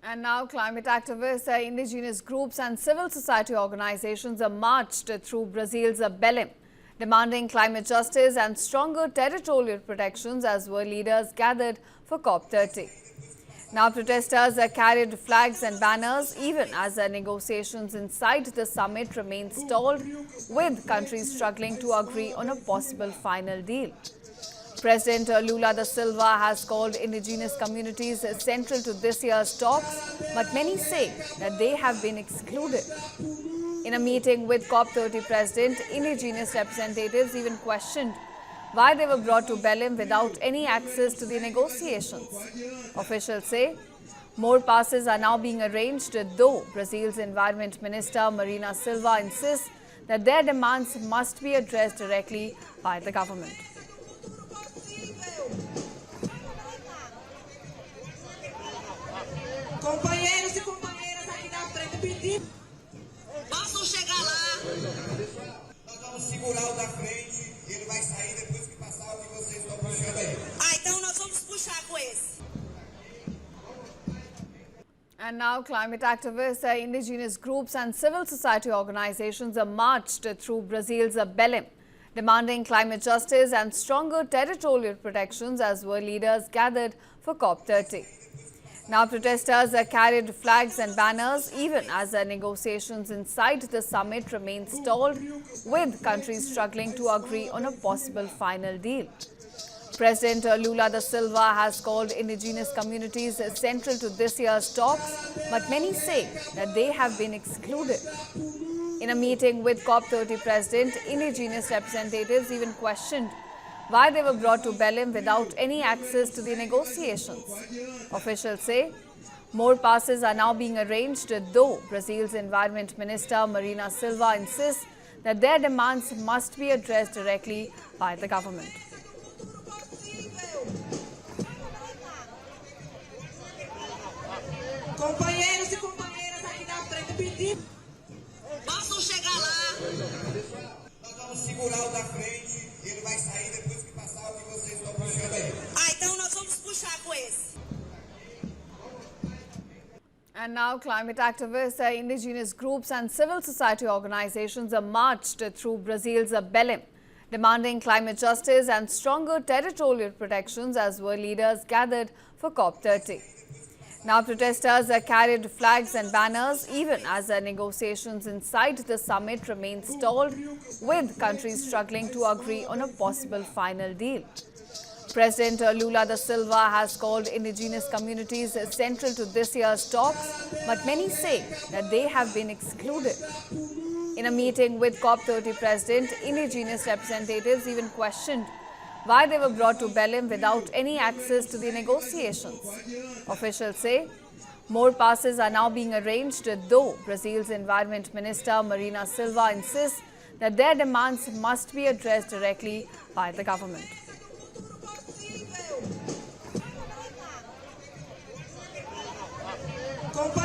And now climate activists, indigenous groups and civil society organizations have marched through Brazil's Belém, demanding climate justice and stronger territorial protections as world leaders gathered for COP30. Now protesters carried flags and banners even as negotiations inside the summit remain stalled, with countries struggling to agree on a possible final deal. President Lula da Silva has called indigenous communities central to this year's talks, but many say that they have been excluded. In a meeting with COP30 President, indigenous representatives even questioned why they were brought to Belém without any access to the negotiations. Officials say more passes are now being arranged, though Brazil's Environment Minister Marina Silva insists that their demands must be addressed directly by the government. Companheiros e companheiras aqui na frente pedindo. Possam chegar lá. Nós vamos segurar o da frente e ele vai sair depois que passar o que vocês estão puxando aí. Então nós vamos puxar com esse. And now climate activists, indigenous groups and civil society organizations have marched through Brazil's Belém, demanding climate justice and stronger territorial protections as world leaders gathered for COP30. Now protesters carried flags and banners even as negotiations inside the summit remain stalled, with countries struggling to agree on a possible final deal. President Lula da Silva has called indigenous communities central to this year's talks, but many say that they have been excluded. In a meeting with COP30 President, indigenous representatives even questioned why they were brought to Belém without any access to the negotiations. Officials say more passes are now being arranged, though Brazil's Environment Minister Marina Silva insists that their demands must be addressed directly by the government. Companheiros e companheiras aqui na frente pedindo. Possam chegar lá. Nós vamos segurar o da frente e ele vai sair depois que passar o que vocês estão puxando aí. Então nós vamos puxar com esse. And now climate activists, indigenous groups and civil society organizations have marched through Brazil's Belém, demanding climate justice and stronger territorial protections as world leaders gathered for COP30. Now protesters carried flags and banners even as negotiations inside the summit remain stalled, with countries struggling to agree on a possible final deal. President Lula da Silva has called indigenous communities central to this year's talks, but many say that they have been excluded. In a meeting with COP30 President, indigenous representatives even questioned why they were brought to Belém without any access to the negotiations. Officials say more passes are now being arranged, though Brazil's Environment Minister Marina Silva insists that their demands must be addressed directly by the government. Companheiros